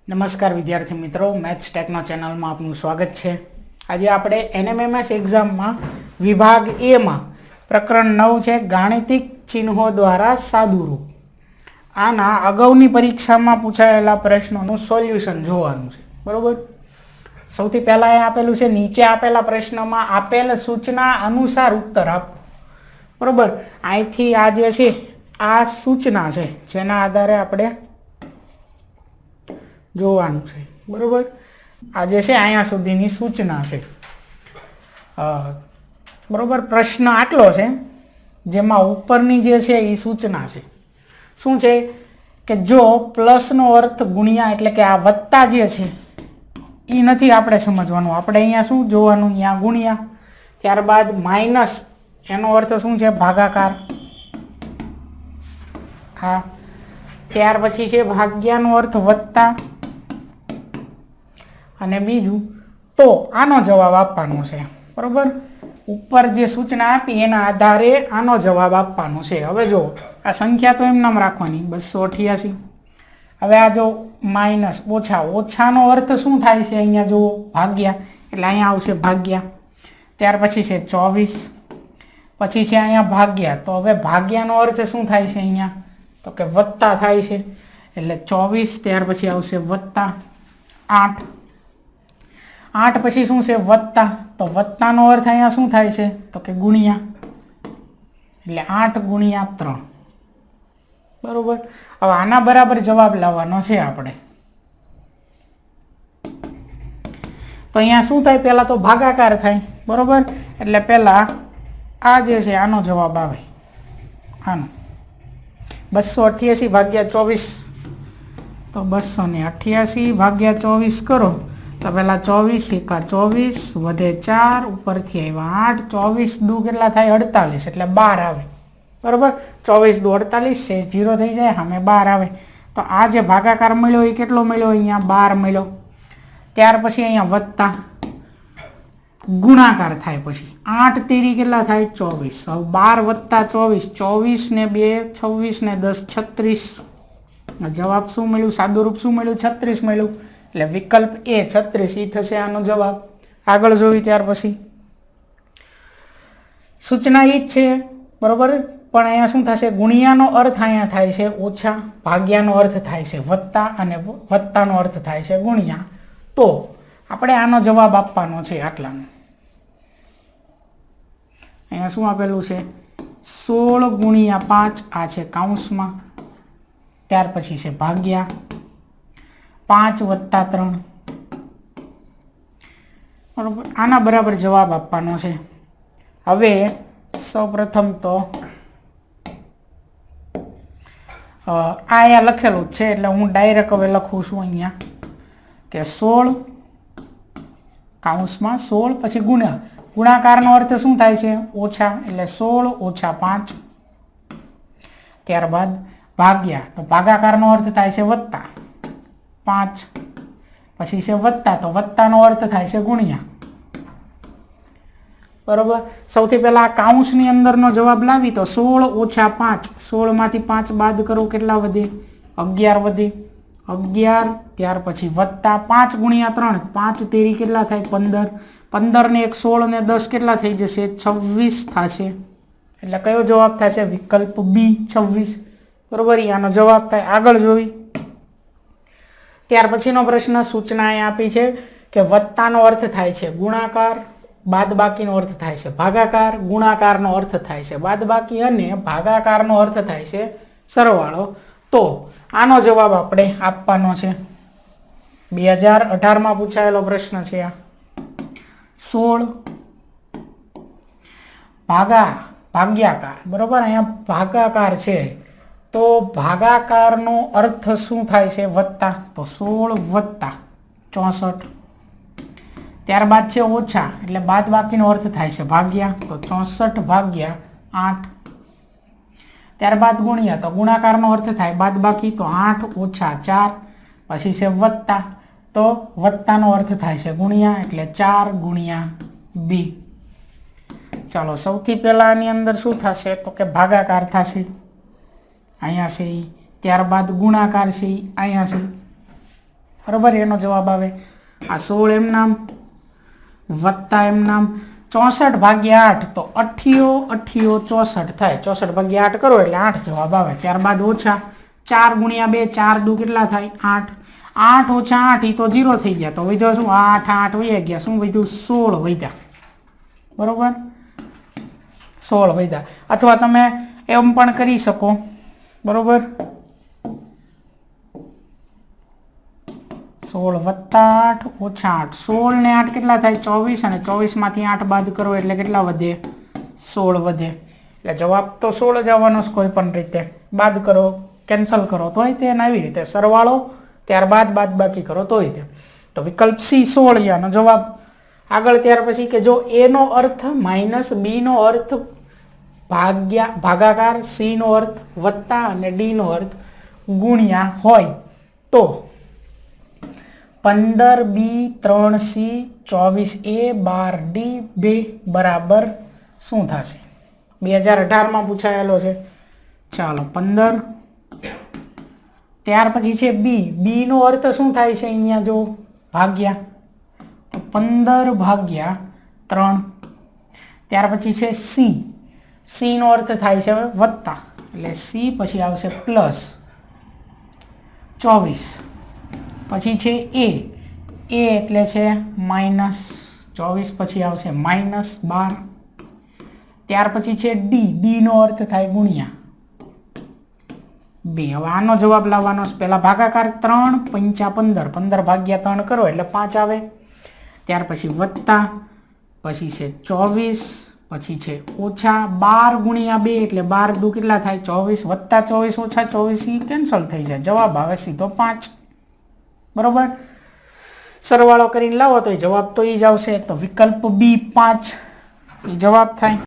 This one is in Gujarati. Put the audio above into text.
નમસ્કાર વિદ્યાર્થી મિત્રો, મેથ્સ ટેકનો ચેનલમાં આપનું સ્વાગત છે। આજે આપણે એનએમએમએસ એક્ઝામમાં વિભાગ એમાં પ્રકરણ 9 છે ગાણિતિક ચિહ્નો દ્વારા સાદુરૂપ। આના અગાઉની પરીક્ષામાં પૂછાયેલા પ્રશ્નોનું સોલ્યુશન જોવાનું છે, બરોબર। સૌથી પહેલા એ આપેલું છે નીચે આપેલા પ્રશ્નમાં આપેલ સૂચના અનુસાર ઉત્તર આપો, બરોબર। અહીંથી આ જે છે આ સૂચના છે જેના આધારે આપણે જોવાનું છે, બરોબર। આ જે છે અહીંયા સુધીની સૂચના છે, બરોબર। પ્રશ્ન આટલો છે જેમાં ઉપરની જે છે એ સૂચના છે શું છે કે જો પ્લસનો અર્થ ગુણ્યા એટલે કે આ વત્તા જે છે એ નથી આપણે સમજવાનું, આપણે અહીંયા શું જોવાનું, અહીંયા ગુણ્યા, ત્યારબાદ માઇનસ એનો અર્થ શું છે ભાગાકાર, હા, ત્યાર પછી છે ભાગ્યાનો અર્થ વત્તા, અને બીજું તો આનો જવાબ આપવાનો છે, બરોબર। ઉપર જે સૂચના આપી એના આધારે આનો જવાબ આપવાનો છે। હવે જો આ સંખ્યા તો એમ નામ રાખવાની 288। હવે આ જો માઇનસ ઓછા, ઓછાનો અર્થ શું થાય છે અહીંયા જુઓ ભાગ્યા, એટલે અહીંયા આવશે ભાગ્યા, ત્યાર પછી છે 24, પછી છે અહીંયા ભાગ્યા, તો હવે ભાગ્યાનો અર્થ શું થાય છે અહીંયા તો કે વત્તા થાય છે, એટલે 24, ત્યાર પછી આવશે વત્તા 8, 8 પછી શું છે વત્તા, તો વત્તાનો અર્થ અહીંયા શું થાય છે તો કે ગુણ્યા, એટલે 8 ગુણ્યા 3, બરોબર। હવે આના બરાબર જવાબ લાવવાનો છે આપણે, તો અહીંયા શું થાય, પહેલા તો ભાગાકાર થાય, બરોબર। એટલે પહેલા આ જે છે આનો જવાબ આવે, આનો 288 ભાગ્યા 24, તો 288 ભાગ્યા 24 કરો તો પહેલાં 24 એકા 24 વધે 4 ઉપરથી આવ્યા 8, 24 દુ કેટલા થાય 48, એટલે 12 આવે, બરાબર। 24 દુ 48 છે 0 થઈ જાય, સામે 12 આવે, તો આ જે ભાગાકાર મળ્યો એ કેટલો મળ્યો અહીંયા 12 મળ્યો। ત્યાર પછી અહીંયા વત્તા ગુણાકાર થાય, પછી 8 તેરી કેટલા થાય 24, હવે 12 વત્તા 24, 24 ને 2 26 ને 10 36, જવાબ શું મળ્યું, સાદુરૂપ શું મળ્યું 36 મળ્યું, એટલે વિકલ્પ એ 36 એ થશે આનો જવાબ। આગળ જોઈ ત્યાર પછી સૂચના એ જ છે, બરોબર, પણ અહીંયા શું થશે ગુણ્યાનો અર્થ અહીંયા થાય છે ઓછા, ભાગ્યાનો અર્થ થાય છે વત્તા, અને વત્તાનો અર્થ થાય છે ગુણ્યા, તો આપણે આનો જવાબ આપવાનો છે આટલાનો। અહીંયા શું આપેલું છે 16 ગુણ્યા 5, આ છે કૌંસમાં, ત્યાર પછી છે ભાગ્યા 5 વત્તા 3, બરોબર। આના બરાબર જવાબ આપવાનો છે। હવે સૌપ્રથમ તો આ અહીંયા લખેલું જ છે એટલે હું ડાયરેક્ટ હવે લખું છું અહીંયા કે 16 કૌંસમાં 16 પછી ગુણ્યા, ગુણાકારનો અર્થ શું થાય છે ઓછા, એટલે 16 ઓછા 5, ત્યારબાદ ભાગ્યા, તો ભાગાકારનો અર્થ થાય છે વત્તા 5, પછી છે વત્તા, તો વત્તાનો અર્થ થાય છે ગુણ્યા, બરોબર। સૌથી પહેલા આ કૌંસની અંદરનો જવાબ લાવી તો 16 ઓછા 5, 16 માંથી 5 બાદ કરો કેટલા વધે 11 વધે, 11, ત્યાર પછી વત્તા 5 ગુણ્યા 3, 5 તેરી કેટલા થાય 15, 15 ને 1 16 ને 10 કેટલા થઈ જશે 26 થશે, એટલે કયો જવાબ થશે વિકલ્પ બી 26, બરોબર, આનો જવાબ થાય। આગળ જોઈ ત્યાર પછીનો પ્રશ્ન સૂચના એ આપી છે કે વત્તાનો અર્થ થાય છે ગુણાકાર, બાદબાકીનો અર્થ થાય છે ભાગાકાર, ગુણાકારનો અર્થ થાય છે બાદબાકી, અને ભાગાકારનો અર્થ થાય છે સરવાળો, તો આનો જવાબ આપણે આપવાનો છે। 2018માં પૂછાયેલો પ્રશ્ન છે આ 16 ભાગ્યાકાર, બરોબર, અહીંયા ભાગાકાર છે, તો ભાગાકારનો અર્થ શું થાય છે વત્તા, તો 16 વત્તા 64, ત્યારબાદ છે ઓછા એટલે બાદબાકીનો અર્થ થાય છે ભાગ્યા, તો 64 ભાગ્યા 8, ત્યારબાદ ગુણ્યા, તો ગુણાકારનો અર્થ થાય બાદબાકી, તો 8 ઓછા 4, પછી છે વત્તા, તો વત્તાનો અર્થ થાય છે ગુણ્યા, એટલે 4 ગુણ્યા 2। ચાલો સૌથી પહેલા આની અંદર શું થશે તો કે ભાગાકાર થશે, અહીંયા છે, ત્યારબાદ ગુણાકાર છે અહીંયા છે, બરાબર, એનો જવાબ આવે. આ 16 એમ નામ વત્તા એમ નામ 64 ભાગ્યા 8 તો 88 64 થાય. 64 ભાગ્યા 8 કરો એટલે 8 જવાબ આવે. ત્યારબાદ ઓછા 4 ગુણ્યા 2 4 દુ કેટલા થાય 8. 8 ઓછા 8 એ તો 0 થઈ ગયા. તો વધ્યો શું 8 8 વહી ગયા. શું વધ્યું 16 વધ્યા. બરોબર, 16 વધ્યા. અથવા તમે એમ પણ કરી શકો. બરોબર, 16 વત્તા 8 ઓછા 8. 16 ને 8 કેટલા થાય 24 અને 24 માંથી 8 બાદ કરો એટલે કેટલા વધે 16 વધે. એટલે જવાબ તો 16 જ આવવાનો છે. કોઈ પણ રીતે બાદ કરો કેન્સલ કરો તોય તે, આવી રીતે સરવાળો ત્યારબાદ બાદ બાકી કરો તોય તે. તો વિકલ્પ સી 16 યાનો જવાબ. આગળ ત્યાર પછી કે જો a નો અર્થ માઇનસ b નો અર્થ ભાગાકાર, c નો અર્થ વત્તા અને d નો અર્થ ગુણ્યા હોય તો 15b 3c 24a 12d 2 બરાબર શું થશે? 2018 માં પૂછાયેલો છે. ચાલો 15, ત્યાર પછી છે b નો અર્થ શું થાય છે અહીંયા જો ભાગ્યા, તો 15 ભાગ્યા 3. ત્યાર પછી છે c નો અર્થ થાય છે વત્તા, એટલે c પછી આવશે પ્લસ 24. પછી છે a એટલે છે માઇનસ 24, પછી આવશે માઇનસ 12. ત્યાર પછી છે d નો અર્થ થાય ગુણ્યા 2. હવે આનો જવાબ લાવવાનો છે. પહેલા ભાગાકાર 3 5 15, 15 ભાગ્યા 3 કરો એટલે 5 આવે. ત્યાર પછી વત્તા, પછી છે 24, પછી છે ઓછા 12 ગુણ્યા 2 એટલે 12 દુ કેટલા થાય 24, વત્તા 24 ઓછા 24 કેન્સલ થઈ જાય. જવાબ આવે સીધો 5. બરોબર, સરવાળો કરીને લાવો તો જવાબ તો એ જ આવશે. તો વિકલ્પ બી 5 એ જવાબ થાય.